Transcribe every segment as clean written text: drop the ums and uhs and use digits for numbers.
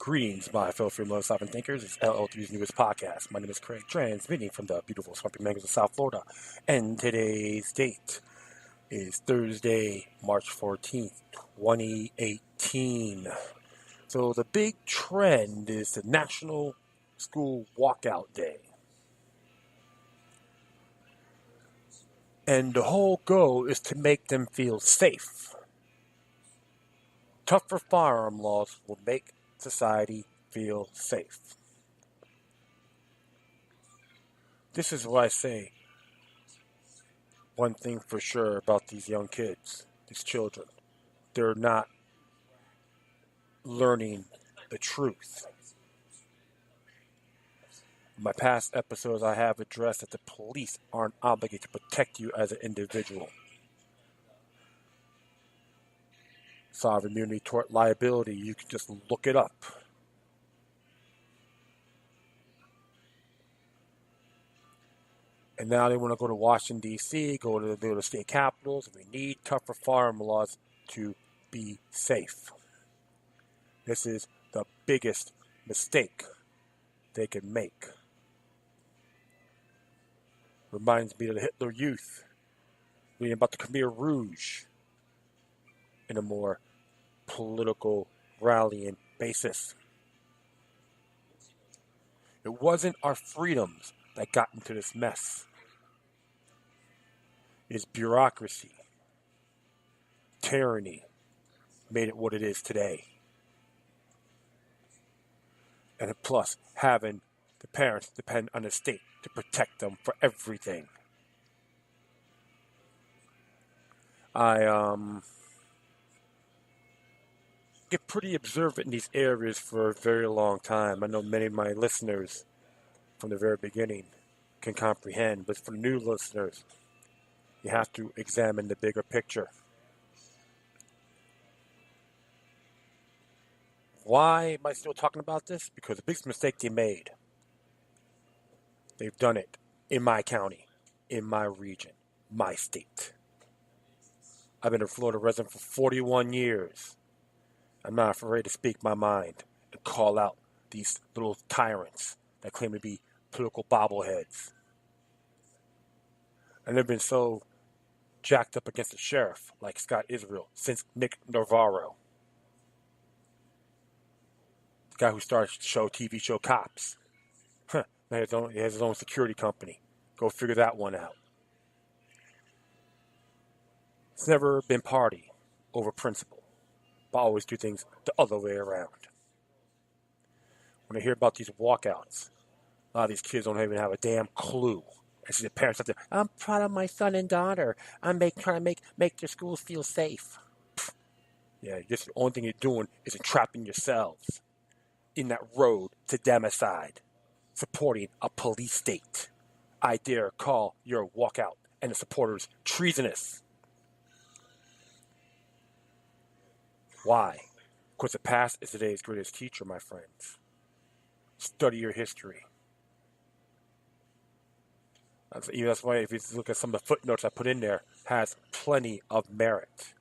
Greetings, my fellow free love sovereign thinkers. It's LL3's newest podcast. My name is Craig, transmitting from the beautiful Swampy Mangoes of South Florida. And today's date is Thursday, March 14th, 2018. So the big trend is the National School Walkout Day. And the whole goal is to make them feel safe. Tougher firearm laws will make society feel safe. This is what I say. One thing for sure about these young kids, these children, they're not learning the truth. In my past episodes, I have addressed that the police aren't obligated to protect you as an individual. Sovereign immunity, tort liability, you can just look it up. And now they want to go to Washington, D.C., go to the state capitals. We need tougher firearm laws to be safe. This is the biggest mistake they can make. Reminds me of the Hitler Youth, reading about the Khmer Rouge in a more political rallying basis. It wasn't our freedoms that got into this mess. It's bureaucracy, tyranny, made it what it is today. And plus, having the parents depend on the state to protect them for everything. I get pretty observant in these areas for a very long time. I know many of my listeners from the very beginning can comprehend, but for new listeners, you have to examine the bigger picture. Why am I still talking about this? Because the biggest mistake they made, they've done it in my county, in my region, my state. I've been a Florida resident for 41 years. I'm not afraid to speak my mind and call out these little tyrants that claim to be political bobbleheads. I've never been so jacked up against the sheriff like Scott Israel since Nick Navarro. The guy who started TV show Cops. He has his own security company. Go figure that one out. It's never been party over principle. But I always do things the other way around. When I hear about these walkouts, a lot of these kids don't even have a damn clue. And see the parents out there, I'm proud of my son and daughter. I'm trying to make their schools feel safe. Yeah, just the only thing you're doing is entrapping yourselves in that road to Democide, supporting a police state. I dare call your walkout and the supporters treasonous. Why? Because the past is today's greatest teacher, my friends. Study your history. That's why if you look at some of the footnotes I put in there, has plenty of merit.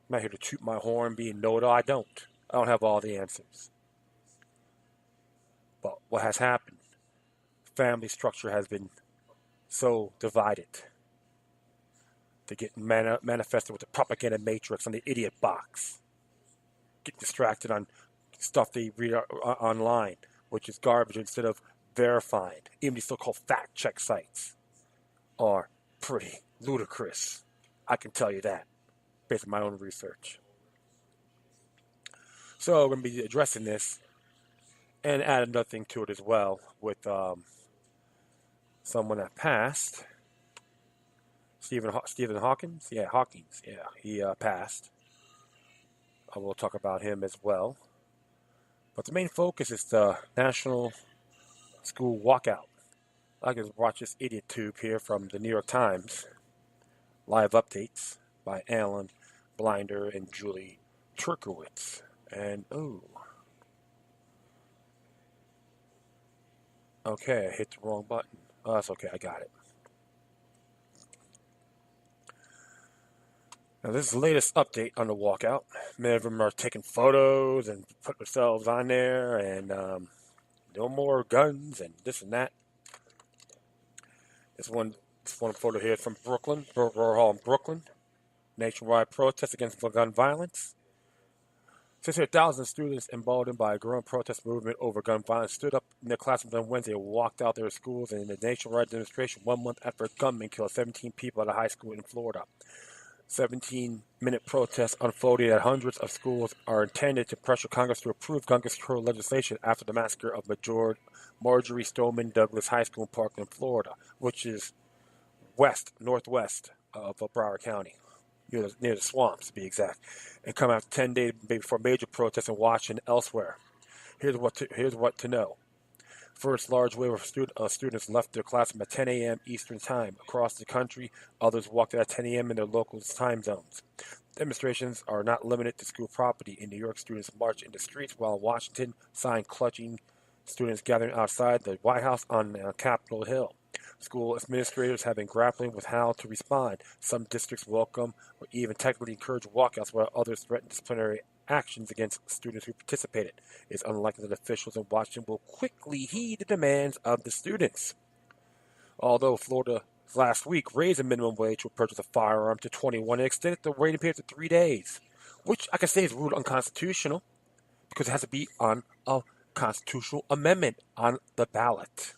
I'm not here to toot my horn, being know-it-all. I don't have all the answers. But what has happened? Family structure has been so divided. They get manifested with the propaganda matrix and the idiot box. Get distracted on stuff they read online, which is garbage instead of verifying. Even these so-called fact check sites are pretty ludicrous. I can tell you that, based on my own research. So we're going to be addressing this and add another thing to it as well with someone that passed. Stephen Hawkins? Yeah, Hawkins. Yeah, he passed. I will talk about him as well. But the main focus is the National School Walkout. I can watch this idiot tube here from the New York Times. Live updates by Alan Blinder and Julie Turkowitz. And, okay, I hit the wrong button. Oh, that's okay, I got it. Now, this is the latest update on the walkout. Many of them are taking photos and putting themselves on there, and no more guns and this and that. This one photo here is from Brooklyn, Borough Hall in Brooklyn. Nationwide protest against gun violence. 600,000 students emboldened by a growing protest movement over gun violence stood up in their classrooms on Wednesday and walked out their schools in a nationwide demonstration 1 month after a gunman killed 17 people at a high school in Florida. 17-minute protests unfolded at hundreds of schools are intended to pressure Congress to approve gun control legislation after the massacre of Marjorie Stoneman Douglas High School in Parkland, Florida, which is northwest of Broward County, near the swamps to be exact, and come after 10 days before major protests in Washington and elsewhere. Here's what to know. First, large wave of students left their classroom at 10 a.m. Eastern Time across the country. Others walked at 10 a.m. in their local time zones. Demonstrations are not limited to school property. In New York, students marched in the streets, while in Washington, sign-clutching students gathering outside the White House on Capitol Hill. School administrators have been grappling with how to respond. Some districts welcome or even technically encourage walkouts, while others threaten disciplinary actions against students who participated. It's unlikely that officials in Washington will quickly heed the demands of the students. Although Florida last week raised the minimum wage to purchase a firearm to 21 and extended the waiting period to 3 days, which I can say is ruled unconstitutional because it has to be on a constitutional amendment on the ballot.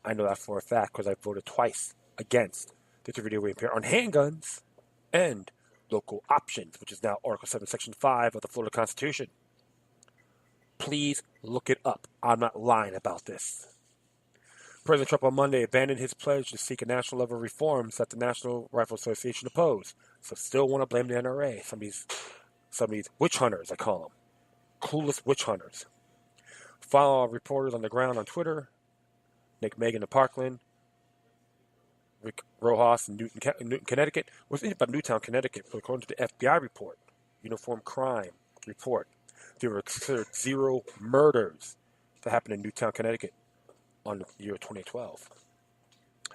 I know that for a fact because I voted twice against the 3-day waiting period on handguns and local options, which is now Article 7, Section 5 of the Florida Constitution. Please look it up. I'm not lying about this. President Trump on Monday abandoned his pledge to seek a national level reforms that the National Rifle Association opposed. So still want to blame the NRA. Some of these witch hunters, I call them. Clueless witch hunters. Follow reporters on the ground on Twitter. Nick Megan of Parkland. Rick Rojas in Newton, Connecticut. Was in about Newtown, Connecticut, but according to the FBI report, Uniform Crime report, there were considered 0 murders that happened in Newtown, Connecticut on the year 2012.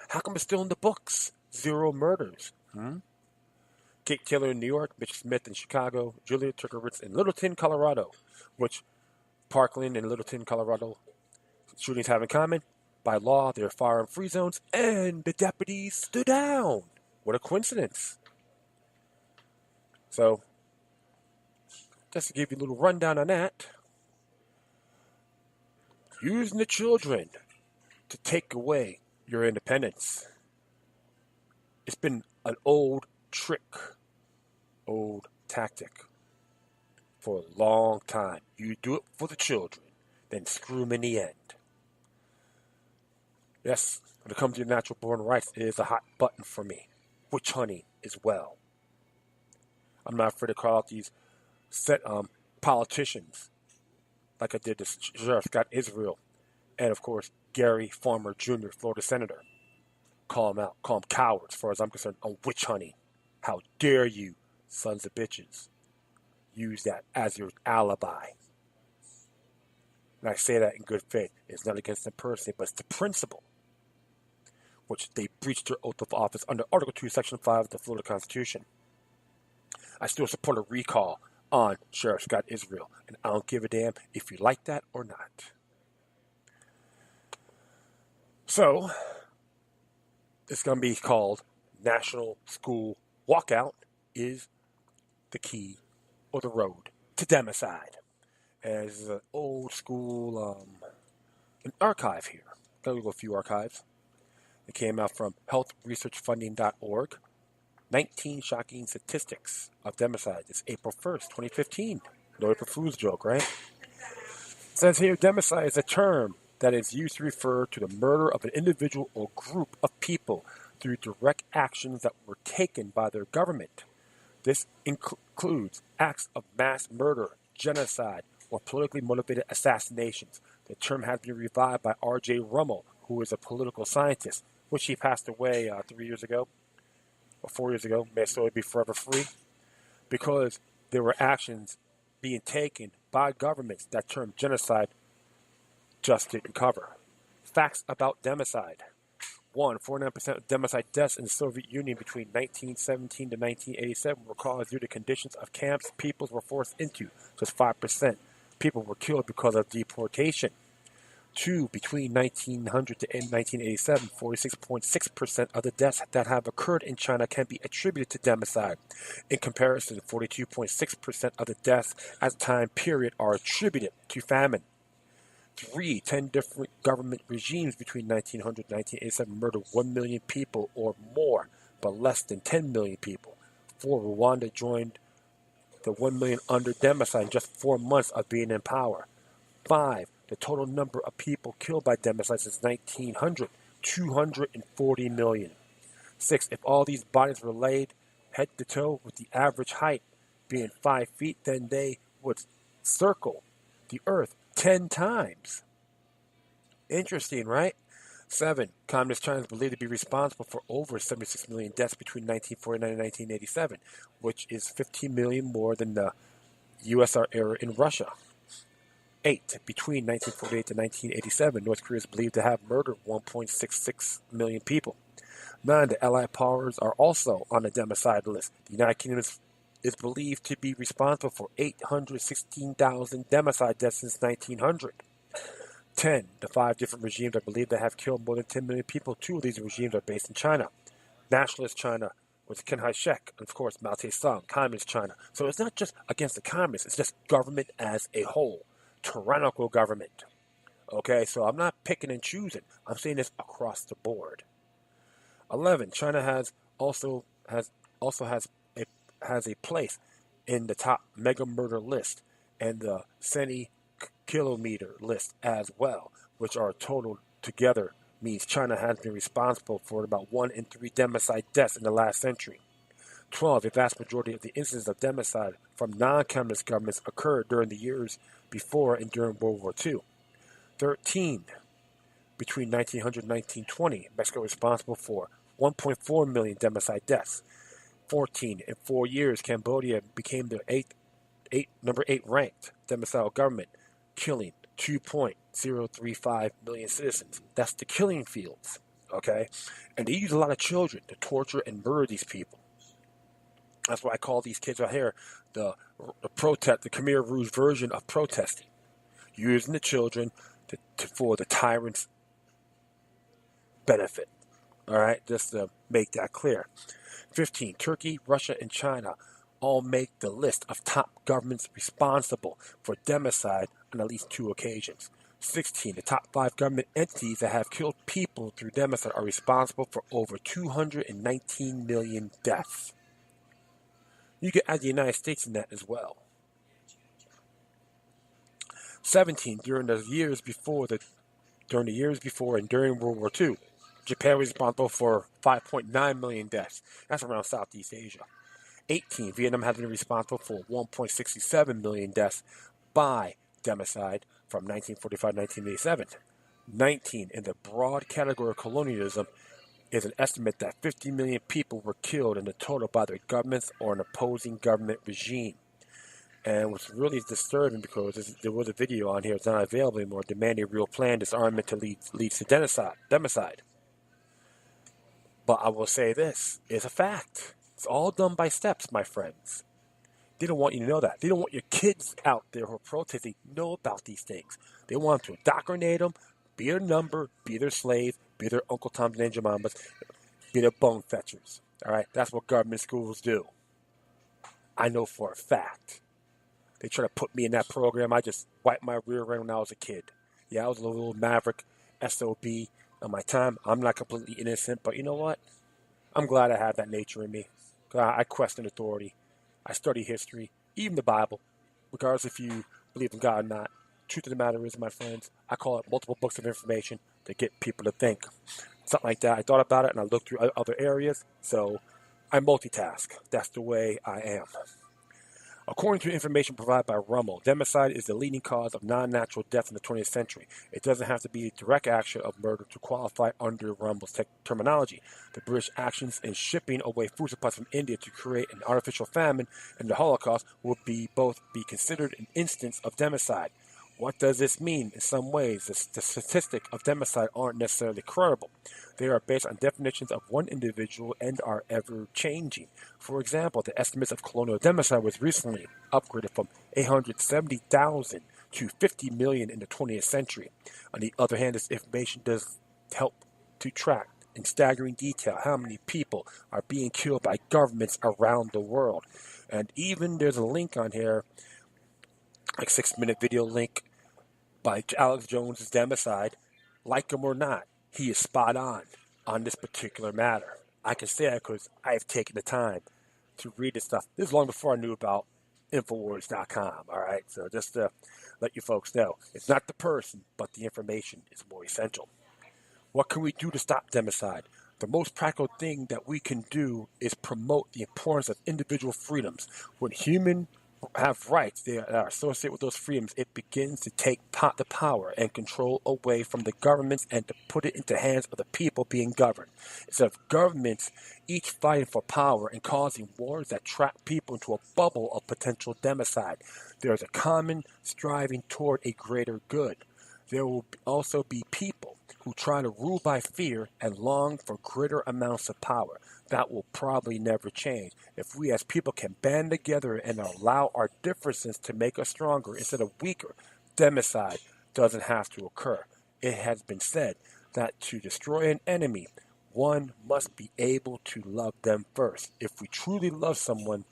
How come it's still in the books? 0 murders. Kate Taylor in New York, Mitch Smith in Chicago, Julia Turkowitz in Littleton, Colorado, which Parkland and Littleton, Colorado shootings have in common. By law, there are firearm-free zones, and the deputies stood down. What a coincidence. So, just to give you a little rundown on that, using the children to take away your independence. It's been an old trick, old tactic for a long time. You do it for the children, then screw them in the end. Yes, when it comes to your natural born rights, it is a hot button for me. Witch hunting as well. I'm not afraid to call out these politicians, like I did to Sheriff Scott Israel, and of course Gary Farmer Jr., Florida Senator. Call them out, call them cowards, as far as I'm concerned, on witch hunting. How dare you, sons of bitches, use that as your alibi? And I say that in good faith. It's not against them personally, but it's the principle, which they breached their oath of office under Article 2, Section 5 of the Florida Constitution. I still support a recall on Sheriff Scott Israel, and I don't give a damn if you like that or not. So, it's going to be called National School Walkout is the key or the road to Democide. As an old school an archive here. Got a few archives. It came out from healthresearchfunding.org. 19 shocking statistics of democide. It's April 1st, 2015. No April Fool's joke, right? It says here, democide is a term that is used to refer to the murder of an individual or group of people through direct actions that were taken by their government. This includes acts of mass murder, genocide, or politically motivated assassinations. The term has been revived by R.J. Rummel, who is a political scientist, which he passed away 3 years ago, or 4 years ago, may so be forever free, because there were actions being taken by governments that term genocide just didn't cover. Facts about democide. 1. 49% of democide deaths in the Soviet Union between 1917 to 1987 were caused due to conditions of camps peoples were forced into. Just 5% people were killed because of deportation. 2. Between 1900 to 1987, 46.6% of the deaths that have occurred in China can be attributed to democide. In comparison, 42.6% of the deaths at the time period are attributed to famine. 3. 10 different government regimes between 1900 and 1987 murdered 1 million people or more, but less than 10 million people. 4. Rwanda joined the 1 million under democide in just 4 months of being in power. 5. The total number of people killed by democide since 1900, 240 million. 6. If all these bodies were laid head to toe with the average height being 5 feet, then they would circle the earth 10 times. Interesting, right? 7. Communist China is believed to be responsible for over 76 million deaths between 1949 and 1987, which is 15 million more than the USSR era in Russia. 8. Between 1948 to 1987, North Korea is believed to have murdered 1.66 million people. 9. The Allied powers are also on the democide list. The United Kingdom is believed to be responsible for 816,000 democide deaths since 1900. 10. The 5 different regimes are believed to have killed more than 10 million people. 2 of these regimes are based in China. Nationalist China with Chiang Kai-shek, and of course Mao Tse-tung, Communist China. So it's not just against the communists, it's just government as a whole. Tyrannical government. Okay, so I'm not picking and choosing. I'm saying this across the board. 11. China has a place in the top mega murder list and the centikilometer list as well, which are total together means China has been responsible for about 1 in 3 democide deaths in the last century. 12. A vast majority of the incidents of democide from non-communist governments occurred during the years before and during World War II. 13. Between 1900 and 1920, Mexico was responsible for 1.4 million democide deaths. 14. In 4 years, Cambodia became the number 8 ranked democidal government, killing 2.035 million citizens. That's the killing fields, okay? And they use a lot of children to torture and murder these people. That's why I call these kids right here the Khmer Rouge version of protesting, using the children for the tyrant's benefit. All right, just to make that clear. 15. Turkey, Russia, and China all make the list of top governments responsible for democide on at least 2 occasions. 16. The top 5 government entities that have killed people through democide are responsible for over 219 million deaths. You can add the United States in that as well. 17. During the years before and during World War II, Japan was responsible for 5.9 million deaths. That's around Southeast Asia. 18. Vietnam has been responsible for 1.67 million deaths by democide from 1945 to 1987. 19. In the broad category of colonialism, is an estimate that 50 million people were killed in the total by their governments or an opposing government regime. And what's really disturbing, because there was a video on here, it's not available anymore, demanding a real plan, disarmament to lead to democide. But I will say this, it's a fact. It's all done by steps, my friends. They don't want you to know that. They don't want your kids out there who are protesting know about these things. They want to indoctrinate them, be their number, be their slave, be their Uncle Tom's and Mamas, be their bone fetchers. All right, that's what government schools do. I know for a fact. They try to put me in that program. I just wiped my rear end when I was a kid. Yeah, I was a little maverick, SOB on my time. I'm not completely innocent, but you know what? I'm glad I have that nature in me. I question authority. I study history, even the Bible, regardless if you believe in God or not. Truth of the matter is, my friends, I call it multiple books of information to get people to think. Something like that. I thought about it and I looked through other areas, so I multitask. That's the way I am. According to information provided by Rummel, democide is the leading cause of non-natural death in the 20th century. It doesn't have to be a direct action of murder to qualify under Rummel's terminology. The British actions in shipping away food supplies from India to create an artificial famine and the Holocaust would both be considered an instance of democide. What does this mean? In some ways, the statistics of democide aren't necessarily credible. They are based on definitions of one individual and are ever changing. For example, the estimates of colonial democide was recently upgraded from 870,000 to 50 million in the 20th century. On the other hand, this information does help to track in staggering detail how many people are being killed by governments around the world. And even there's a link on here, like 6-minute video link by Alex Jones's Democide. Like him or not, he is spot on this particular matter. I can say that because I've taken the time to read this stuff. This is long before I knew about Infowars.com. All right, so just to let you folks know, it's not the person, but the information is more essential. What can we do to stop democide? The most practical thing that we can do is promote the importance of individual freedoms. When humans have rights that are associated with those freedoms, it begins to take the power and control away from the governments and to put it into the hands of the people being governed. Instead of governments each fighting for power and causing wars that trap people into a bubble of potential democide, there is a common striving toward a greater good. There will also be people who try to rule by fear and long for greater amounts of power. That will probably never change. If we as people can band together and allow our differences to make us stronger instead of weaker, democide doesn't have to occur. It has been said that to destroy an enemy, one must be able to love them first. If we truly love someone,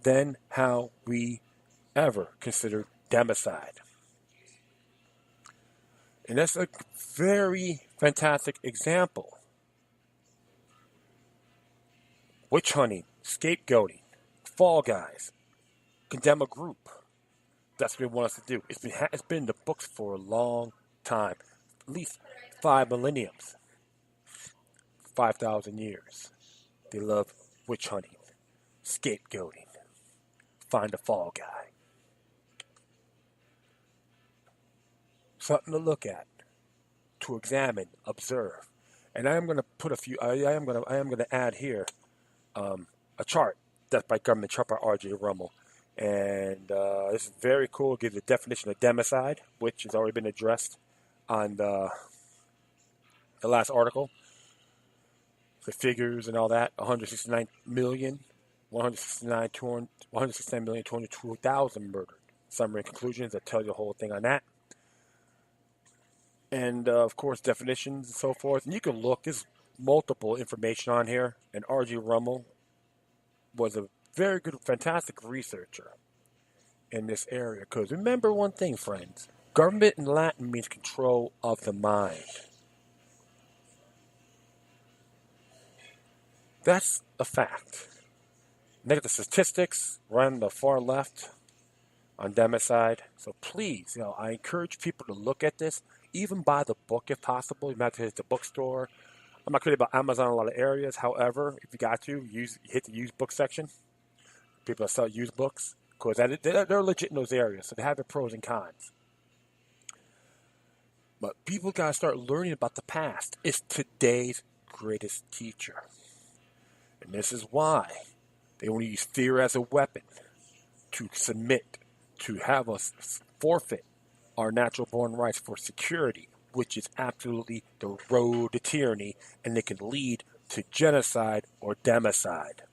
then how we ever consider democide? And that's a very fantastic example. Witch hunting, scapegoating, fall guys, condemn a group. That's what they want us to do. It's been in the books for a long time, at least 5 millenniums, 5,000 years. They love witch hunting, scapegoating, find a fall guy. Something to look at, to examine, observe, and I am going to put a few. I am going to add here a chart that's by Government Chart by R.J. Rummel, and this is very cool. It gives a definition of democide, which has already been addressed on the last article. The figures and all that: 169,202,000 murdered. Summary and conclusions that tell you the whole thing on that. And, of course, definitions and so forth. And you can look. There's multiple information on here. And R.G. Rummel was a very good, fantastic researcher in this area. Because remember one thing, friends. Government in Latin means control of the mind. That's a fact. Look at the statistics right on the far left on democide. So please, I encourage people to look at this. Even buy the book if possible. You might have to hit the bookstore. I'm not crazy about Amazon in a lot of areas. However, if you got to, hit the used book section. People that sell used books. Because they're legit in those areas. So they have their pros and cons. But people got to start learning about the past. It's today's greatest teacher. And this is why they want to use fear as a weapon to submit, to have us forfeit our natural born rights for security, which is absolutely the road to tyranny, and it can lead to genocide or democide.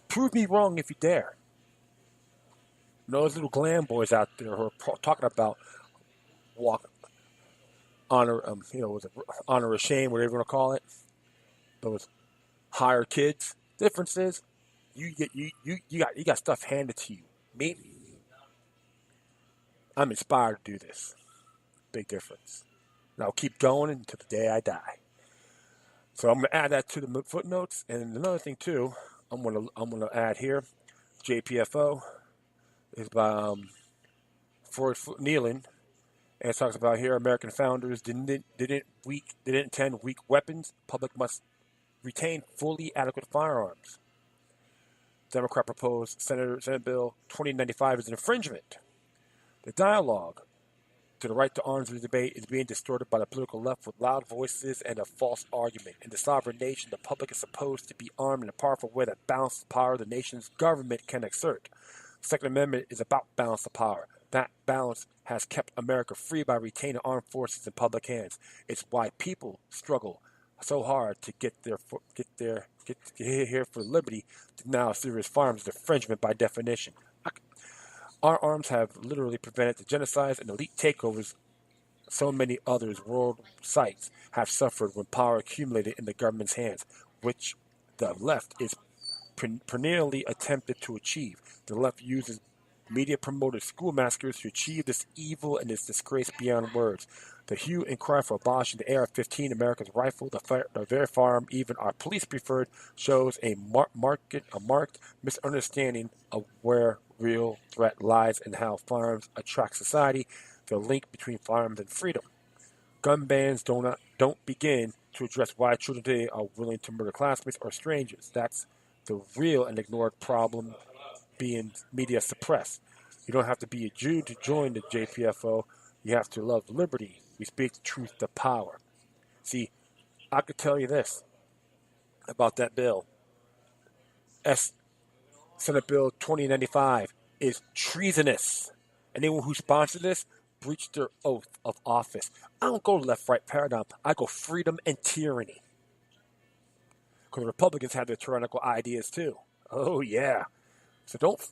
Prove me wrong if you dare. Those little glam boys out there who are talking about honor or shame, whatever you want to call it. Those higher kids. Difference is, you got stuff handed to you. Me, I'm inspired to do this. Big difference. And I'll keep going until the day I die. So I'm going to add that to the footnotes. And another thing too, I'm going to add here, JPFO is by Freud Nealon, and it talks about here American founders didn't intend weak weapons. Public must retain fully adequate firearms. Democrat proposed Senate Bill 2095 is an infringement. The dialogue to the right to arms debate is being distorted by the political left with loud voices and a false argument. In the sovereign nation, the public is supposed to be armed in a powerful way that balances the power the nation's government can exert. The Second Amendment is about balance of power. That balance has kept America free by retaining armed forces in public hands. It's why people struggle so hard to get here for liberty. Now, serious firearms infringement by definition. Our arms have literally prevented the genocides and elite takeovers so many others world sites have suffered when power accumulated in the government's hands, which the left is perennially attempted to achieve. The left uses media-promoted school massacres to achieve this evil and this disgrace beyond words. The hue and cry for abolishing the AR-15, America's rifle, the very firearm even our police preferred, shows a marked misunderstanding of where real threat lies and how firearms attract society, the link between firearms and freedom. Gun bans don't begin to address why children today are willing to murder classmates or strangers. That's the real and ignored problem being media suppressed. You don't have to be a Jew to join the JPFO. You have to love liberty. We speak the truth to power. See, I could tell you this about that bill. Senate Bill 2095 is treasonous. Anyone who sponsored this breached their oath of office. I don't go left-right paradigm. I go freedom and tyranny. Because the Republicans have their tyrannical ideas too. Oh, yeah. So don't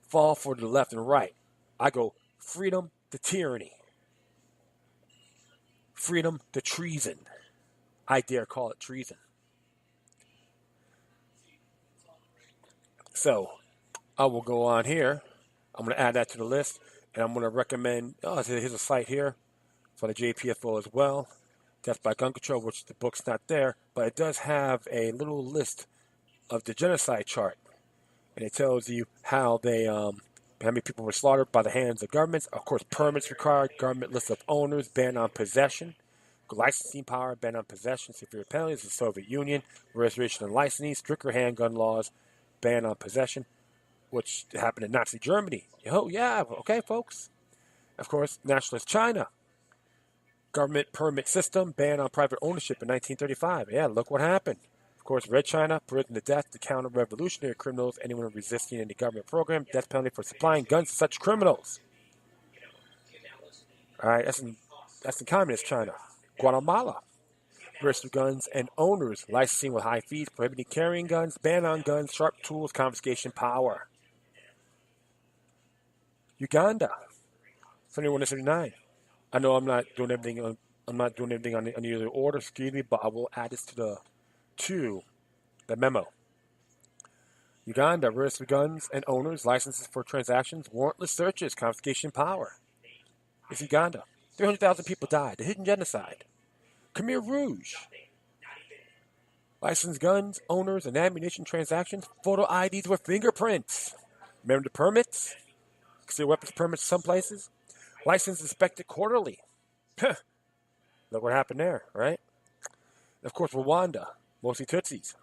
fall for the left and right. I go freedom to tyranny. Freedom to treason. I dare call it treason. So I will go on here. I'm going to add that to the list. And I'm going to recommend, here's a site here for the JPFO as well. Death by Gun Control, which the book's not there. But it does have a little list of the genocide chart. And it tells you how many people were slaughtered by the hands of governments. Of course, permits required, government list of owners, ban on possession, licensing power, ban on possession, severe penalties, the Soviet Union, restoration and licensing, stricter handgun laws, ban on possession, which happened in Nazi Germany. Oh, yeah, okay, folks. Of course, nationalist China, government permit system, ban on private ownership in 1935. Yeah, look what happened. Of course, Red China, putting to death the counter-revolutionary criminals, anyone resisting any government program, death penalty for supplying guns to such criminals. All right, that's in communist China. Guatemala, register guns and owners, licensing with high fees, prohibiting carrying guns, ban on guns, sharp tools, confiscation power. Uganda, 71 to 79. I know I'm not doing everything on the order, excuse me, but I will add this to the memo. Uganda, register guns and owners, licenses for transactions, warrantless searches, confiscation power. It's Uganda. 300,000 people died. The hidden genocide. Khmer Rouge. Licensed guns, owners, and ammunition transactions, photo IDs with fingerprints. Remember the permits? Concealed weapons permits some places. License inspected quarterly. Look what happened there, right? Of course, Rwanda, mostly Tutsis.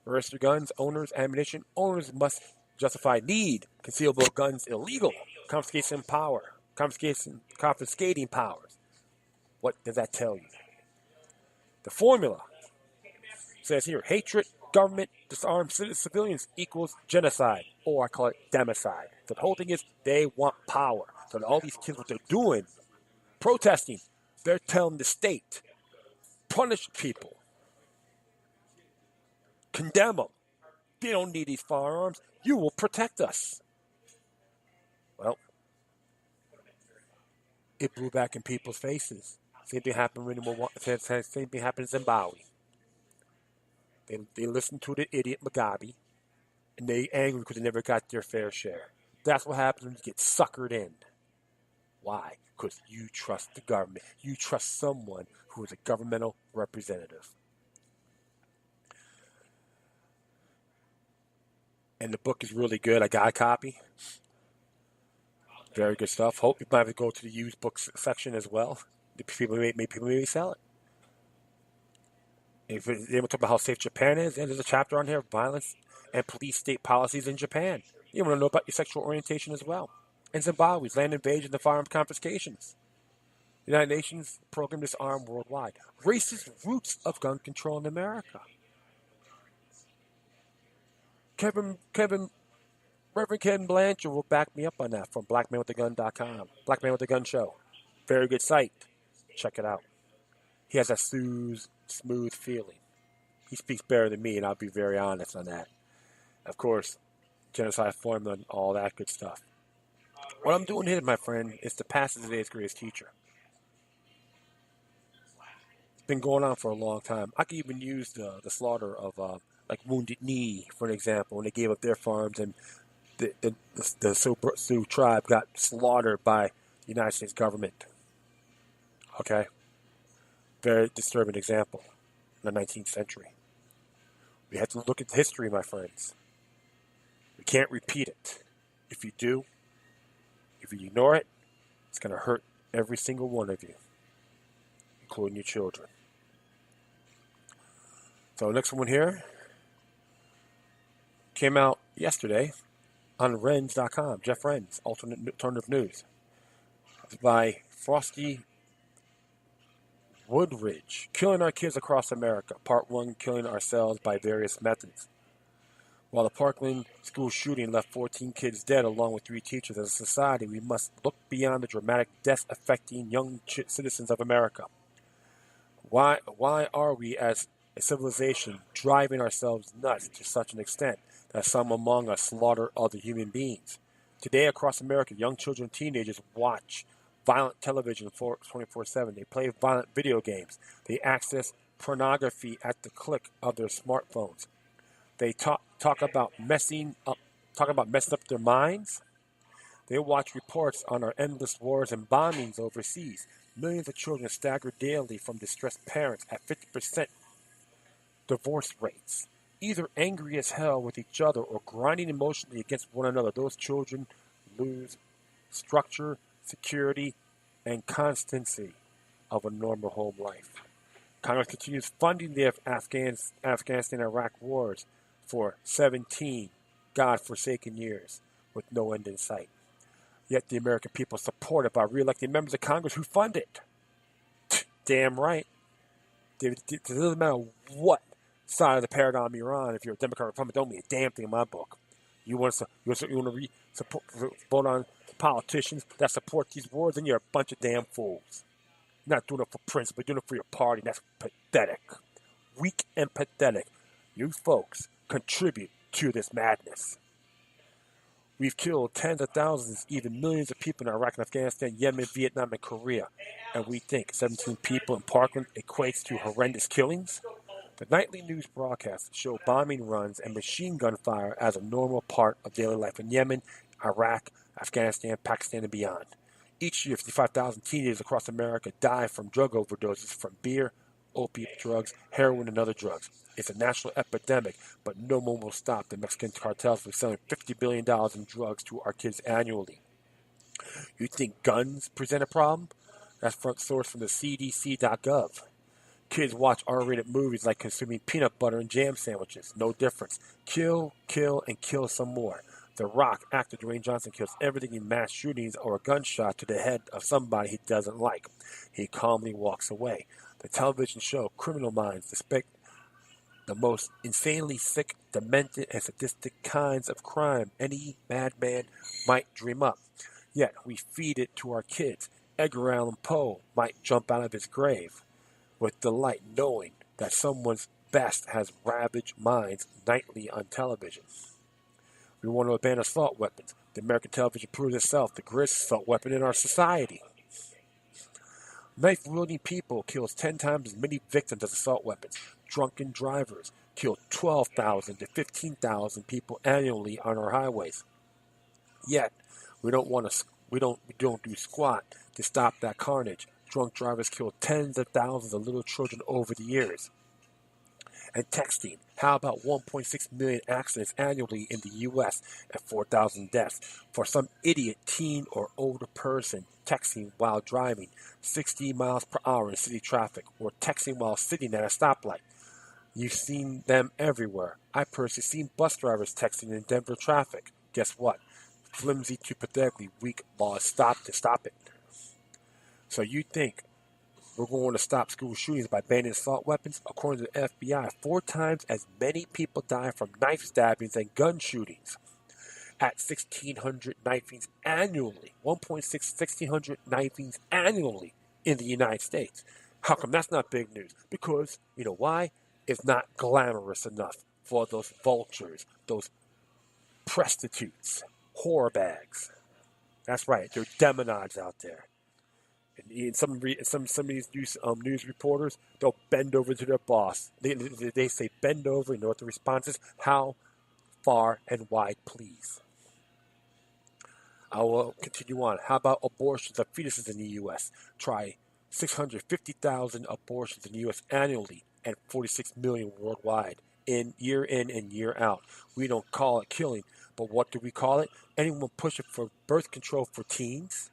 Register guns, owners, ammunition. Owners must justify need. Concealable guns illegal. Confiscation power. Confiscating powers. What does that tell you? The formula says here, hatred, government, disarmed civilians equals genocide, or I call it democide. So the whole thing is they want power. So all these kids, what they're doing, protesting, they're telling the state, punish people, condemn them. They don't need these firearms. You will protect us. Well, it blew back in people's faces. Same thing happened in Zimbabwe. They listened to the idiot Mugabe, and they angry because they never got their fair share. That's what happens when you get suckered in. Why? Because you trust the government. You trust someone who is a governmental representative. And the book is really good. I got a copy. Very good stuff. Hope you might have to go to the used books section as well. People may sell it. If they talk about how safe Japan is, and there's a chapter on here of violence and police state policies in Japan. You want to know about your sexual orientation as well. In Zimbabwe's land invasion and firearm confiscations. The United Nations program disarm worldwide. Racist roots of gun control in America. Kevin Reverend Ken Blanchard will back me up on that from blackmanwiththegun.com. Black Man with the Gun Show. Very good site. Check it out. He has a smooth feeling. He speaks better than me, and I'll be very honest on that. Of course, Genocide Pharma and all that good stuff. What I'm doing here, my friend, is to pass as today's greatest teacher. It's been going on for a long time. I could even use the slaughter of like Wounded Knee, for an example, when they gave up their farms and the Sioux tribe got slaughtered by the United States government. Okay? Very disturbing example in the 19th century. We have to look at history, my friends. We can't repeat it. If you do, if you ignore it, it's going to hurt every single one of you, including your children. So next one here came out yesterday on Renz.com. Jeff Renz, Alternative News. It's by Frosty Woodridge. Killing Our Kids Across America. Part 1, Killing Ourselves by Various Methods. While the Parkland school shooting left 14 kids dead along with 3 teachers, as a society, we must look beyond the dramatic deaths affecting young citizens of America. Why are we, as a civilization, driving ourselves nuts to such an extent that some among us slaughter other human beings? Today, across America, young children and teenagers watch violent television 24/7. They play violent video games. They access pornography at the click of their smartphones. They talk about messing up their minds. They watch reports on our endless wars and bombings overseas. Millions of children stagger daily from distressed parents at 50% divorce rates. Either angry as hell with each other or grinding emotionally against one another, those children lose structure, security, and constancy of a normal home life. Congress continues funding the Afghanistan-Iraq wars for 17 God-forsaken years with no end in sight. Yet the American people support it by re-electing members of Congress who fund it. Damn right. It doesn't matter what side of the paradigm you're on. If you're a Democrat or Republican, don't mean a damn thing in my book. You want to vote on politicians that support these wars, then you're a bunch of damn fools. You're not doing it for principle, you're doing it for your party. That's pathetic. Weak and pathetic. You folks contribute to this madness. We've killed tens of thousands, even millions of people in Iraq and Afghanistan, Yemen, Vietnam, and Korea. And we think 17 people in Parkland equates to horrendous killings? The nightly news broadcasts show bombing runs and machine gun fire as a normal part of daily life in Yemen, Iraq, Afghanistan, Pakistan, and beyond. Each year, 55,000 teenagers across America die from drug overdoses from beer, opiate drugs, heroin, and other drugs. It's a national epidemic, but no one will stop the Mexican cartels from selling $50 billion in drugs to our kids annually. You think guns present a problem? That's front source from the CDC.gov. Kids watch R-rated movies like consuming peanut butter and jam sandwiches. No difference. Kill, and kill some more. The Rock actor Dwayne Johnson kills everything in mass shootings or a gunshot to the head of somebody he doesn't like. He calmly walks away. The television show Criminal Minds depict the most insanely sick, demented, and sadistic kinds of crime any madman might dream up. Yet we feed it to our kids. Edgar Allan Poe might jump out of his grave with delight knowing that someone's best has ravaged minds nightly on television. We want to ban assault weapons. The American television proves itself the greatest assault weapon in our society. Knife-wielding people kills 10 times as many victims as assault weapons. Drunken drivers kill 12,000 to 15,000 people annually on our highways. Yet, we don't do squat to stop that carnage. Drunk drivers kill tens of thousands of little children over the years. And texting. How about 1.6 million accidents annually in the U.S. and 4,000 deaths for some idiot teen or older person texting while driving 60 miles per hour in city traffic or texting while sitting at a stoplight? You've seen them everywhere. I personally seen bus drivers texting in Denver traffic. Guess what? Flimsy to pathetically weak laws stop it. So you think we're going to stop school shootings by banning assault weapons? According to the FBI, 4 times as many people die from knife stabbings than gun shootings. at 1,600 knifings annually. 1.6 knifings annually in the United States. How come that's not big news? Because, you know why? It's not glamorous enough for those vultures, those prostitutes, whore bags. That's right, they're demonides out there. And some of these news reporters, they'll bend over to their boss. They say bend over. You know what the response is? How far and wide, please. I will continue on. How about abortions of fetuses in the U.S.? Try 650,000 abortions in the U.S. annually and 46 million worldwide, in and year out. We don't call it killing, but what do we call it? Anyone pushing for birth control for teens?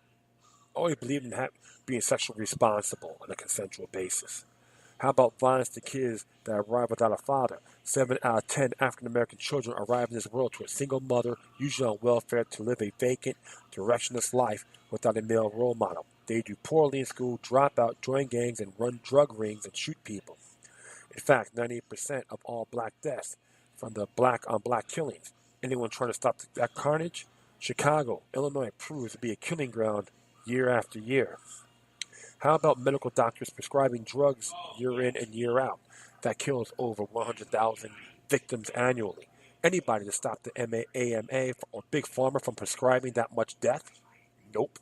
Always believed in being sexually responsible on a consensual basis. How about violence to kids that arrive without a father? 7 out of 10 African American children arrive in this world to a single mother, usually on welfare, to live a vacant, directionless life without a male role model. They do poorly in school, drop out, join gangs, and run drug rings and shoot people. In fact, 98% of all black deaths from the black on black killings. Anyone trying to stop that carnage? Chicago, Illinois proves to be a killing ground year after year. How about medical doctors prescribing drugs year in and year out? That kills over 100,000 victims annually. Anybody to stop the AMA or Big Pharma from prescribing that much death? Nope.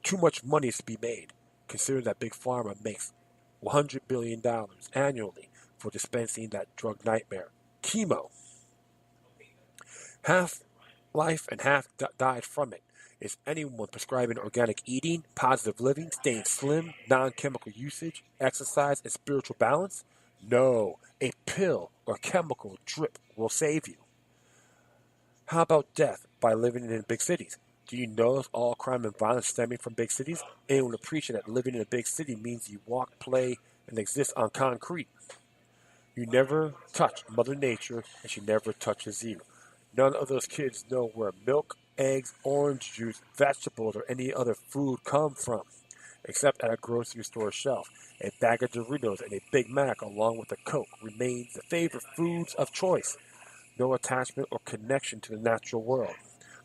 Too much money is to be made, considering that Big Pharma makes $100 billion annually for dispensing that drug nightmare, chemo. Half life and half died from it. Is anyone prescribing organic eating, positive living, staying slim, non-chemical usage, exercise, and spiritual balance? No. A pill or chemical drip will save you. How about death by living in big cities? Do you know all crime and violence stemming from big cities? Anyone appreciate that living in a big city means you walk, play, and exist on concrete? You never touch Mother Nature, and she never touches you. None of those kids know where milk, eggs, orange juice, vegetables, or any other food come from, except at a grocery store shelf. A bag of Doritos and a Big Mac along with a Coke remains the favorite foods of choice. No attachment or connection to the natural world.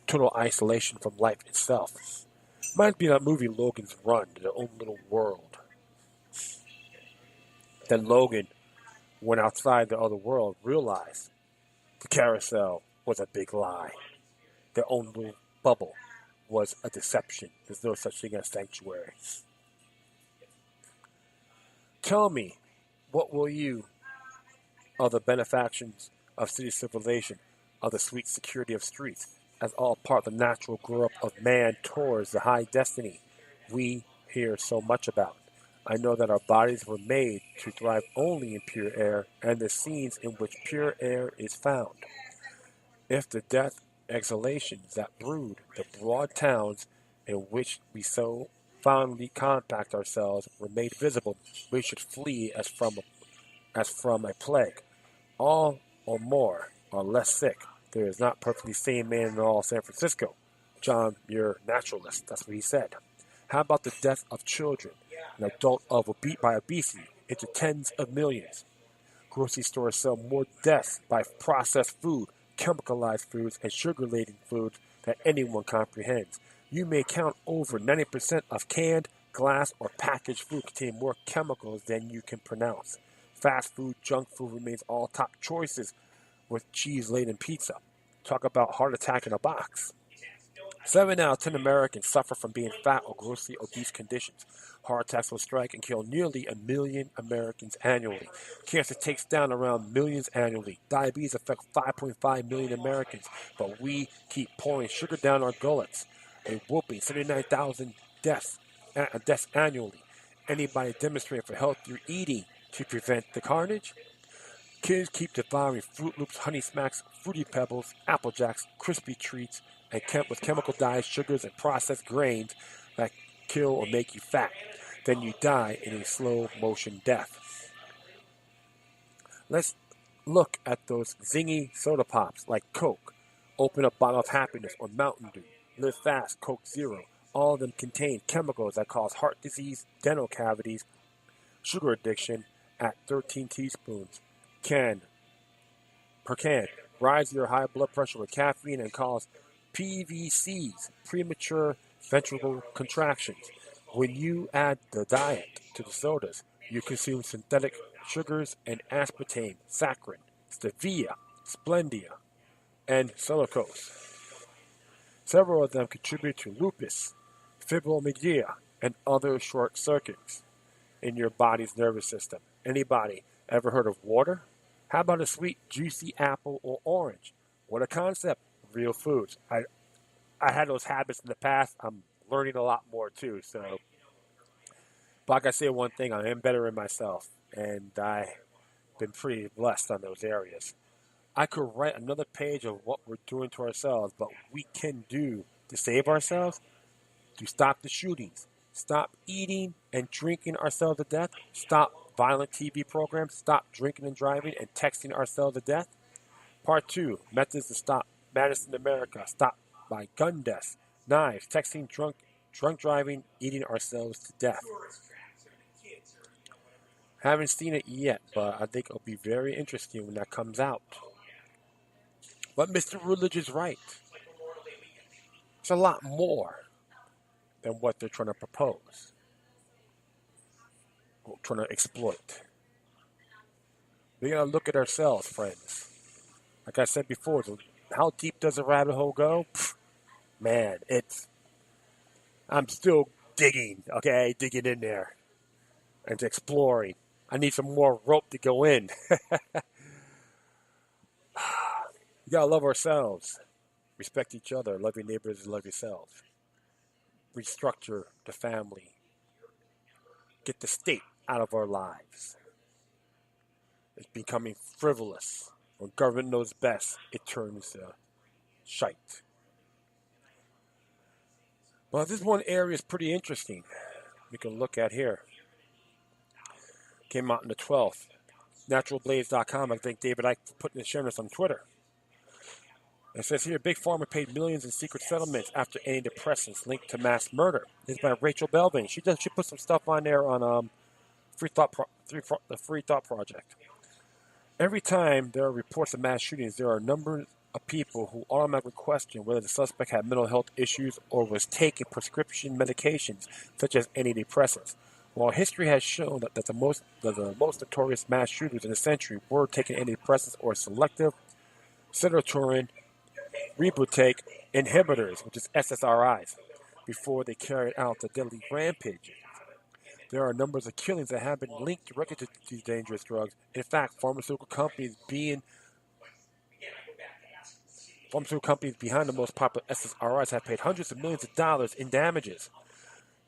Total isolation from life itself. Reminds me of that movie Logan's Run, their own little world. Then Logan went outside the other world, realized the carousel was a big lie. Their own little bubble was a deception. There's no such thing as sanctuary. Tell me, what will you, of the benefactions of city civilization, of the sweet security of streets, as all part of the natural grow-up of man towards the high destiny we hear so much about? I know that our bodies were made to thrive only in pure air and the scenes in which pure air is found. If the death exhalations that brood the broad towns in which we so fondly compact ourselves were made visible, we should flee as from a plague. All or more are less sick. There is not perfectly sane man in all San Francisco. John Muir, naturalist, that's what he said. How about the death of children, an adult by obesity, into tens of millions? Grocery stores sell more deaths by processed food, chemicalized foods, and sugar-laden foods than anyone comprehends. You may count over 90% of canned, glass, or packaged food contain more chemicals than you can pronounce. Fast food, junk food remains all top choices with cheese-laden pizza. Talk about heart attack in a box. 7 out of 10 Americans suffer from being fat or grossly obese conditions. Heart attacks will strike and kill nearly 1 million Americans annually. Cancer takes down around millions annually. Diabetes affects 5.5 million Americans, but we keep pouring sugar down our gullets. A whooping 79,000 deaths annually. Anybody demonstrating for healthier eating to prevent the carnage? Kids keep devouring Fruit Loops, Honey Smacks, Fruity Pebbles, Apple Jacks, Crispy Treats, and with chemical dyes, sugars, and processed grains that kill or make you fat. Then you die in a slow motion death. Let's look at those zingy soda pops like Coke, Open a Bottle of Happiness, or Mountain Dew, Live Fast, Coke Zero. All of them contain chemicals that cause heart disease, dental cavities, sugar addiction at 13 teaspoons per can. rise your high blood pressure with caffeine and cause PVCs, premature ventricular contractions. When you add the diet to the sodas, you consume synthetic sugars and aspartame, saccharin, stevia, splendia, and sucralose. Several of them contribute to lupus, fibromyalgia, and other short circuits in your body's nervous system. Anybody ever heard of water? How about a sweet, juicy apple or orange? What a concept. Real foods. I had those habits in the past. I'm learning a lot more too. So, but like I say one thing, I am better in myself. And I've been pretty blessed on those areas. I could write another page of what we're doing to ourselves, but we can do to save ourselves, to stop the shootings, stop eating and drinking ourselves to death, stop violent TV programs, stop drinking and driving and texting ourselves to death. Part 2, methods to stop madness in America, stop by gun deaths, knives, texting, drunk driving, eating ourselves to death. Haven't seen it yet, but I think it'll be very interesting when that comes out. But Mr. Religion's right. It's a lot more than what they're trying to propose, or trying to exploit. We gotta look at ourselves, friends. Like I said before, how deep does a rabbit hole go? Man, I'm still digging, okay? Digging in there and exploring. I need some more rope to go in. You gotta love ourselves, respect each other, love your neighbors, and love yourself. Restructure the family. Get the state out of our lives. It's becoming frivolous. When government knows best, it turns to shite. Well, this one area is pretty interesting. We can look at here. Came out on the 12th. Naturalblaze.com. I think David Icke put in the sharing this on Twitter. It says here, Big Pharma paid millions in secret settlements after antidepressants linked to mass murder. This is by Rachel Belvin. She put some stuff on there on the Free Thought Project. Every time there are reports of mass shootings, there are numbers of people who automatically question whether the suspect had mental health issues or was taking prescription medications such as antidepressants. While history has shown that the most notorious mass shooters in the century were taking antidepressants or selective serotonin ributake inhibitors, which is SSRIs, before they carried out the deadly rampage. There are numbers of killings that have been linked directly to these dangerous drugs. In fact, pharmaceutical companies behind the most popular SSRIs have paid hundreds of millions of dollars in damages.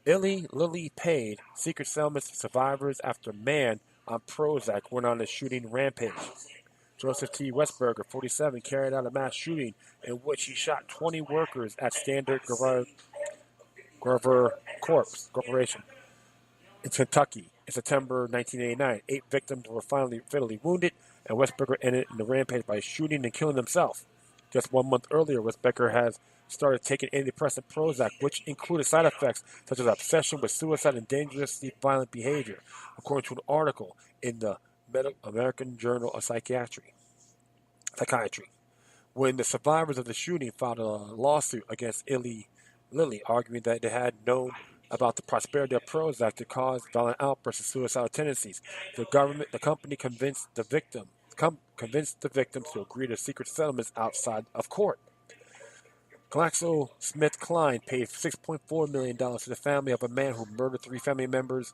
Lilly paid secret settlements to survivors after man on Prozac went on a shooting rampage. Joseph T. Westberger, 47, carried out a mass shooting in which he shot 20 workers at Standard Graver Corporation in Kentucky in September 1989. 8 victims were finally fatally wounded, and Westberger ended in the rampage by shooting and killing himself. Just 1 month earlier, Westberger has started taking antidepressant Prozac, which included side effects such as obsession with suicide and dangerously violent behavior, according to an article in the American Journal of Psychiatry. When the survivors of the shooting filed a lawsuit against Lilly, arguing that they had known about the prosperity of Prozac to cause violent outbursts and suicidal tendencies, the company convinced the victims to agree to secret settlements outside of court. GlaxoSmithKline paid $6.4 million to the family of a man who murdered 3 family members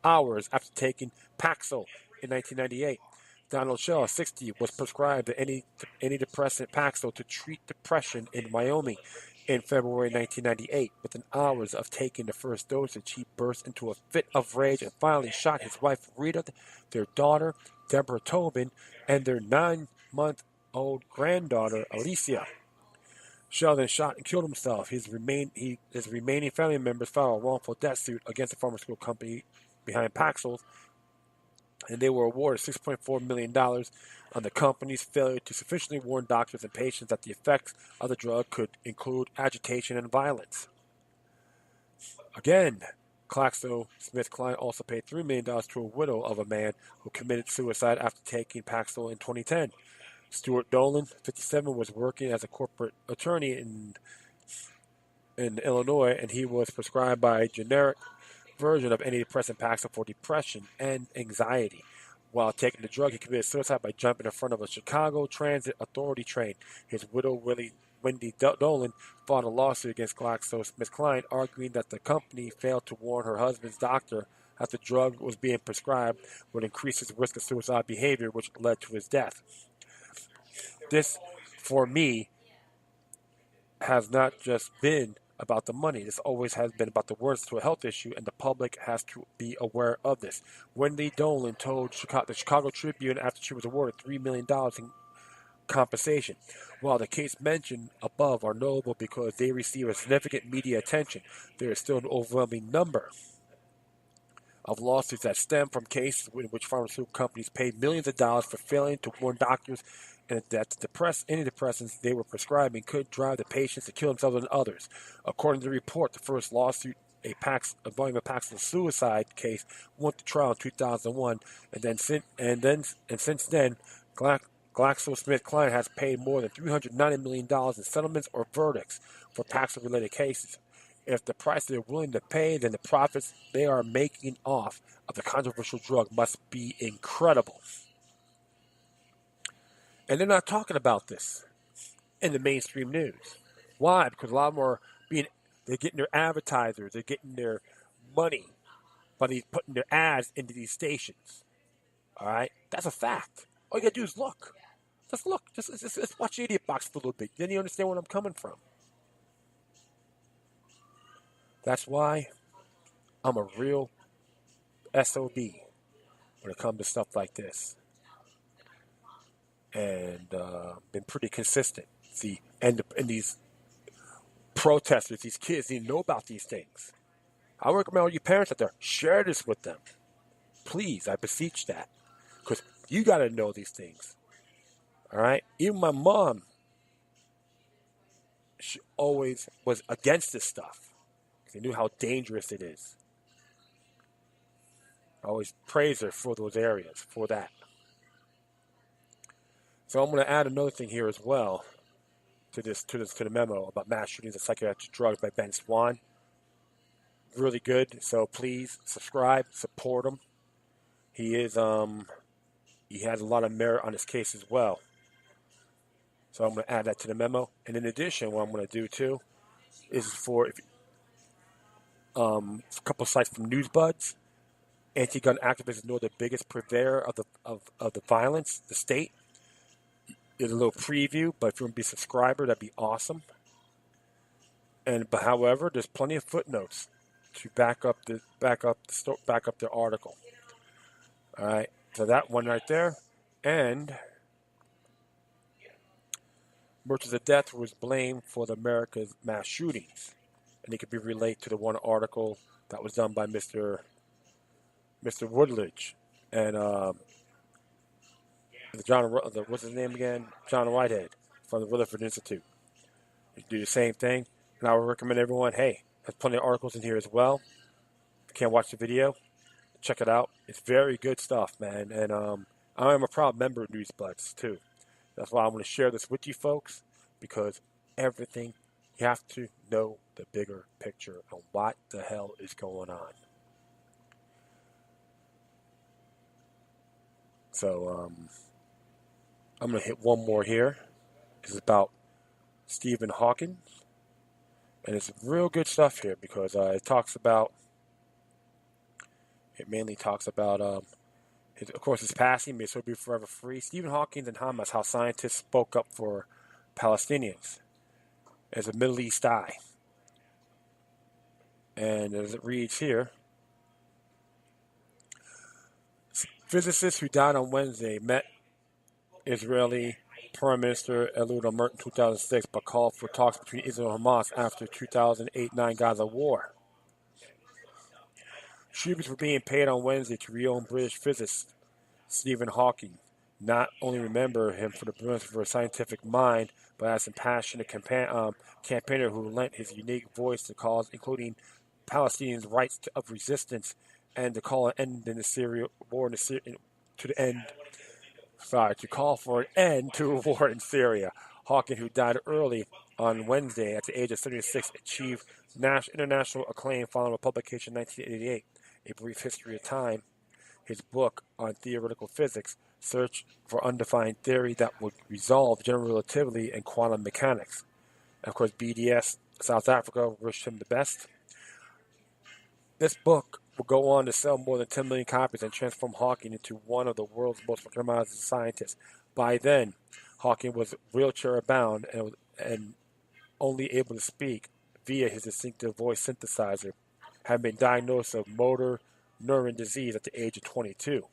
hours after taking Paxil in 1998. Donald Shell, 60, was prescribed the antidepressant Paxil to treat depression in Wyoming in February 1998. Within hours of taking the first dosage, he burst into a fit of rage and finally shot his wife Rita, their daughter Deborah Tobin, and their 9-month-old granddaughter Alicia. Shell then shot and killed himself. His remaining family members filed a wrongful death suit against the pharmaceutical company behind Paxil, and they were awarded $6.4 million on the company's failure to sufficiently warn doctors and patients that the effects of the drug could include agitation and violence. Again, GlaxoSmithKline also paid $3 million to a widow of a man who committed suicide after taking Paxil in 2010. Stuart Dolan, 57, was working as a corporate attorney in Illinois, and he was prescribed by a generic version of antidepressant Paxil for depression and anxiety. While taking the drug, he committed suicide by jumping in front of a Chicago Transit Authority train. His widow, Wendy Dolan, filed a lawsuit against GlaxoSmithKline, arguing that the company failed to warn her husband's doctor that the drug was being prescribed would increase his risk of suicidal behavior, which led to his death. This, for me, has not just been about the money. This always has been about the words to a health issue, and the public has to be aware of this. Wendy Dolan told the Chicago Tribune after she was awarded $3 million in compensation. While the case mentioned above are notable because they receive a significant media attention, there is still an overwhelming number of lawsuits that stem from cases in which pharmaceutical companies paid millions of dollars for failing to warn doctors and that the antidepressants they were prescribing could drive the patients to kill themselves and others. According to the report, the first lawsuit, a volume of Paxil suicide case, went to trial in 2001, and since then, GlaxoSmithKline has paid more than $390 million in settlements or verdicts for Paxil-related cases. If the price they're willing to pay, then the profits they are making off of the controversial drug must be incredible. And they're not talking about this in the mainstream news. Why? Because a lot of them they're getting their advertisers, they're getting their money by putting their ads into these stations. All right? That's a fact. All you got to do is look. Just look. Just watch the Idiot Box for a little bit. Then you understand where I'm coming from. That's why I'm a real SOB when it comes to stuff like this. And been pretty consistent. See, and these protesters, these kids, need to know about these things. I recommend all you parents out there, share this with them. Please, I beseech that. Because you got to know these things. All right? Even my mom, she always was against this stuff. They knew how dangerous it is. I always praise her for those areas, for that. So I'm going to add another thing here as well to the memo about mass shootings and psychiatric drugs by Ben Swan. Really good. So please subscribe, support him. He has a lot of merit on his case as well. So I'm going to add that to the memo. And in addition, what I'm going to do too is for a couple sites from NewsBuds. Anti-gun activists know the biggest purveyor of the violence, the state. There's a little preview, but if you want to be a subscriber, that'd be awesome. But however, there's plenty of footnotes to back up the article. All right, so that one right there, and Merchants of Death was blamed for the America's mass shootings, and it could be related to the one article that was done by Mr. Woodledge and what's his name again? John Whitehead from the Rutherford Institute. You do the same thing, and I would recommend everyone, hey, there's plenty of articles in here as well. If you can't watch the video, check it out. It's very good stuff, man. And I am a proud member of NewsBuds, too. That's why I want to share this with you folks, because everything, you have to know the bigger picture on what the hell is going on. So, I'm going to hit one more here. It's about Stephen Hawking. And it's real good stuff here because it mainly talks about, of course, his passing, may so be forever free. Stephen Hawking and Hamas, how scientists spoke up for Palestinians as a Middle East eye. And as it reads here, physicists who died on Wednesday met Israeli Prime Minister Ehud Olmert in 2006, but called for talks between Israel and Hamas after 2008-9 Gaza war. Tributes were being paid on Wednesday to real British physicist Stephen Hawking. Not only remember him for the brilliance of his scientific mind, but as a passionate campaigner who lent his unique voice to cause, including Palestinians' rights of resistance and to call an end in the Syria war to the end to call for an end to a war in Syria. Hawking, who died early on Wednesday at the age of 76, achieved international acclaim following a publication in 1988, A Brief History of Time. His book on theoretical physics searched for undefined theory that would resolve general relativity and quantum mechanics. And of course, BDS South Africa wished him the best. This book will go on to sell more than 10 million copies and transform Hawking into one of the world's most recognized scientists. By then, Hawking was wheelchair-bound and only able to speak via his distinctive voice synthesizer, having been diagnosed with motor neuron disease at the age of 22.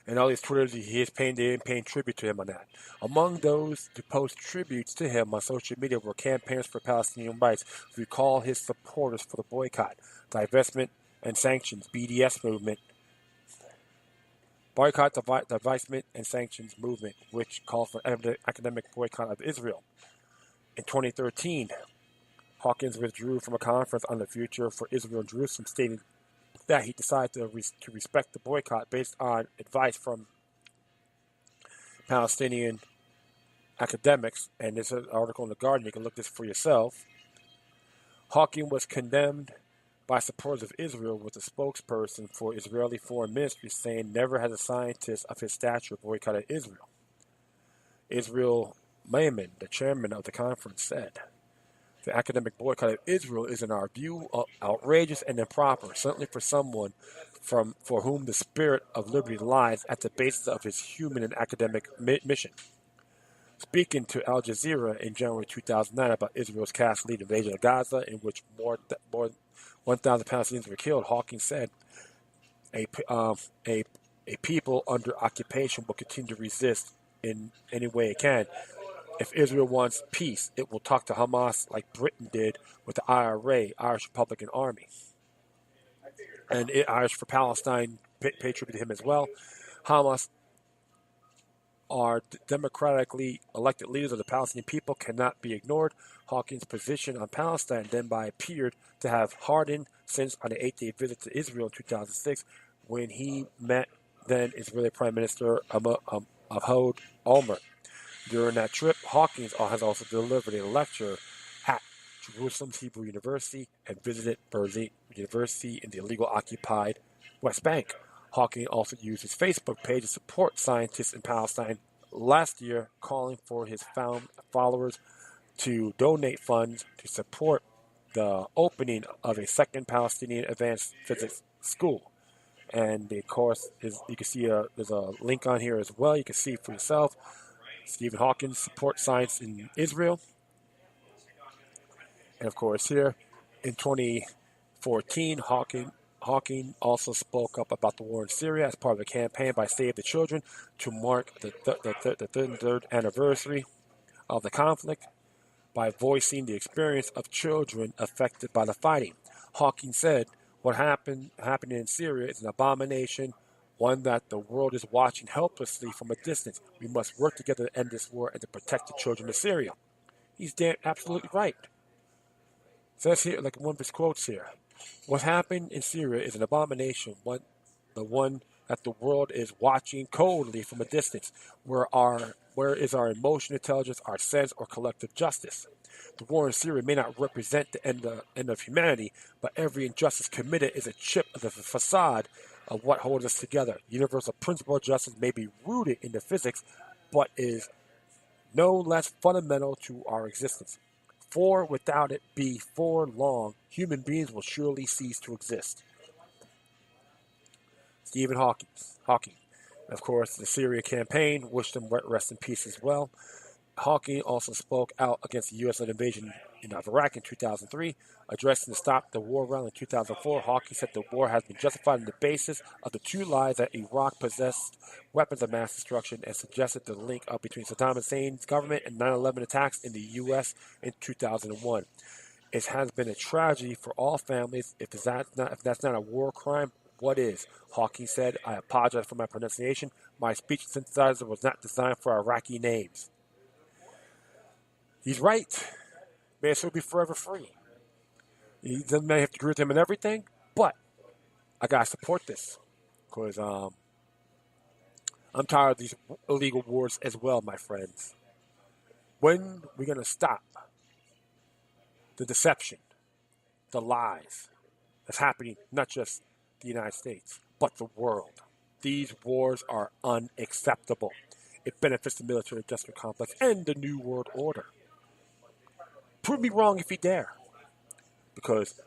And all these Twitters, they're paying tribute to him on that. Among those to post tributes to him on social media were campaigners for Palestinian rights who recall his supporters for the boycott, divestment, and sanctions (BDS) movement. Boycott, divestment, and sanctions movement, which called for academic boycott of Israel. In 2013, Hawkins withdrew from a conference on the future for Israel in Jerusalem, stating that he decided to respect the boycott based on advice from Palestinian academics. And this is an article in The Guardian. You can look this for yourself. Hawking was condemned by supporters of Israel, with a spokesperson for Israeli Foreign Ministry saying never has a scientist of his stature boycotted Israel. Israel Mayman, the chairman of the conference, said, "The academic boycott of Israel is, in our view, outrageous and improper, certainly for someone for whom the spirit of liberty lies at the basis of his human and academic mission." Speaking to Al Jazeera in January 2009 about Israel's cast-lead invasion of Gaza, in which more than 1,000 Palestinians were killed, Hawking said, a people under occupation will continue to resist in any way it can. If Israel wants peace, it will talk to Hamas like Britain did with the IRA, Irish Republican Army. And Irish for Palestine pay tribute to him as well. Hamas are democratically elected leaders of the Palestinian people, cannot be ignored. Hawking's position on Palestine then appeared to have hardened since on the 8-day visit to Israel in 2006, when he met then Israeli Prime Minister Ehud Olmert. During that trip, Hawkins has also delivered a lecture at Jerusalem's Hebrew University and visited Birzeit University in the illegal occupied West Bank. Hawking also used his Facebook page to support scientists in Palestine last year, calling for his followers to donate funds to support the opening of a second Palestinian advanced physics school. And of course, you can see there's a link on here as well. You can see for yourself. Stephen Hawking supports science in Israel. And of course, here in 2014, Hawking also spoke up about the war in Syria as part of a campaign by Save the Children to mark the third anniversary of the conflict by voicing the experience of children affected by the fighting. Hawking said, "What happening in Syria is an abomination, one that the world is watching helplessly from a distance. We must work together to end this war and to protect the children of Syria." He's absolutely right. It says here, like one of his quotes here, "What happened in Syria is an abomination, the one that the world is watching coldly from a distance. Where is our emotional intelligence, our sense, or collective justice? The war in Syria may not represent the end of humanity, but every injustice committed is a chip of the facade of what holds us together. Universal principle of justice may be rooted in the physics, but is no less fundamental to our existence. For without it, before long, human beings will surely cease to exist." Stephen Hawking. Of course, the Syria campaign wished him rest in peace as well. Hawking also spoke out against the U.S. invasion in Iraq in 2003, addressing the Stop the War rally in 2004. Hawking said the war has been justified on the basis of the two lies that Iraq possessed weapons of mass destruction, and suggested the link up between Saddam Hussein's government and 9/11 attacks in the U.S. in 2001. "It has been a tragedy for all families. If that's not a war crime, what is?" Hawking said, "I apologize for my pronunciation. My speech synthesizer was not designed for Iraqi names." He's right. May his soul be forever free. He doesn't have to agree with him in everything, but I gotta support this because I'm tired of these illegal wars as well, my friends. When are we going to stop the deception, the lies that's happening, not just the United States, but the world? These wars are unacceptable. It benefits the military industrial complex and the New World Order. Prove me wrong if you dare, because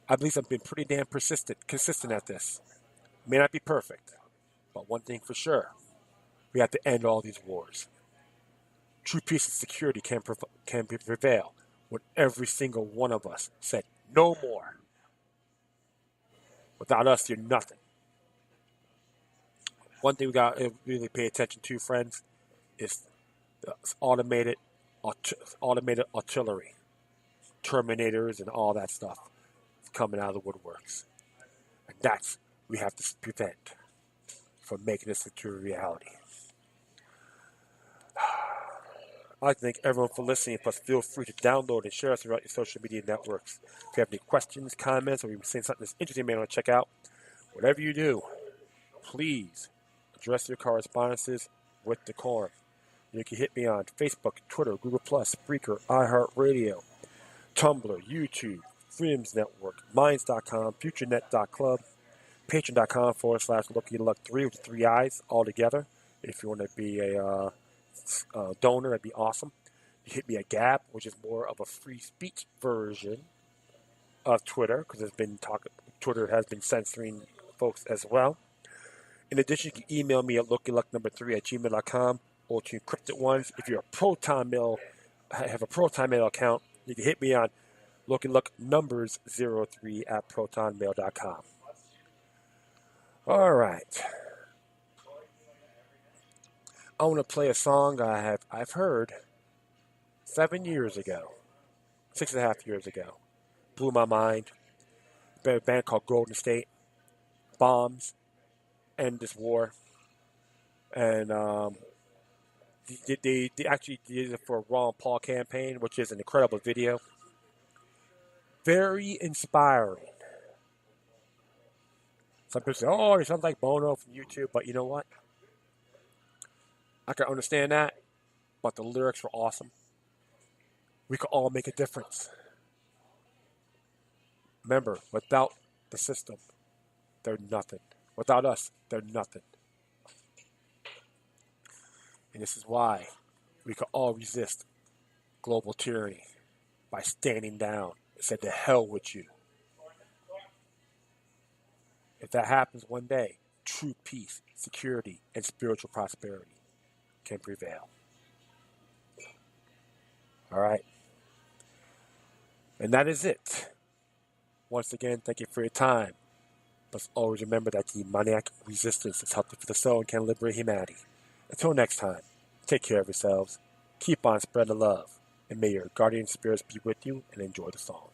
I believe I've been pretty damn consistent at this. May not be perfect, but one thing for sure, we have to end all these wars. True peace and security can prevail when every single one of us said, no more. Without us, you're nothing. One thing we got to really pay attention to, friends, is automated artillery, Terminators and all that stuff coming out of the woodworks. And that's we have to prevent from making this into a reality. I'd like to thank everyone for listening, plus feel free to download and share us throughout your social media networks. If you have any questions, comments, or you're saying something that's interesting you may want to check out, whatever you do, please address your correspondences with decorum. You can hit me on Facebook, Twitter, Google+, Spreaker, iHeartRadio, Tumblr, YouTube, Freedoms Network, Minds.com, FutureNet.club, Patreon.com/LuckyLuck3 with 3 eyes all together. If you want to be a donor, that'd be awesome. You hit me at Gab, which is more of a free speech version of Twitter, because Twitter has been censoring folks as well. In addition, you can email me at LuckyLuck3@gmail.com, or to encrypted ones. If you're have a Proton Mail account, you can hit me on LuckyLuckNumbers03@protonmail.com. All right. I want to play a song I've heard 7 years ago, 6.5 years ago. Blew my mind. A band called Golden State. Bombs. End this war. And they actually did it for a Ron Paul campaign, which is an incredible video. Very inspiring. Some people say, oh, it sounds like Bono from YouTube, but you know what? I can understand that, but the lyrics were awesome. We could all make a difference. Remember, without the system, they're nothing. Without us, they're nothing. And this is why we could all resist global tyranny by standing down and say, to hell with you. If that happens one day, true peace, security, and spiritual prosperity can prevail. All right. And that is it. Once again, thank you for your time. But always remember that demoniac resistance is healthy for the soul and can liberate humanity. Until next time, take care of yourselves, keep on spreading love, and may your guardian spirits be with you, and enjoy the song.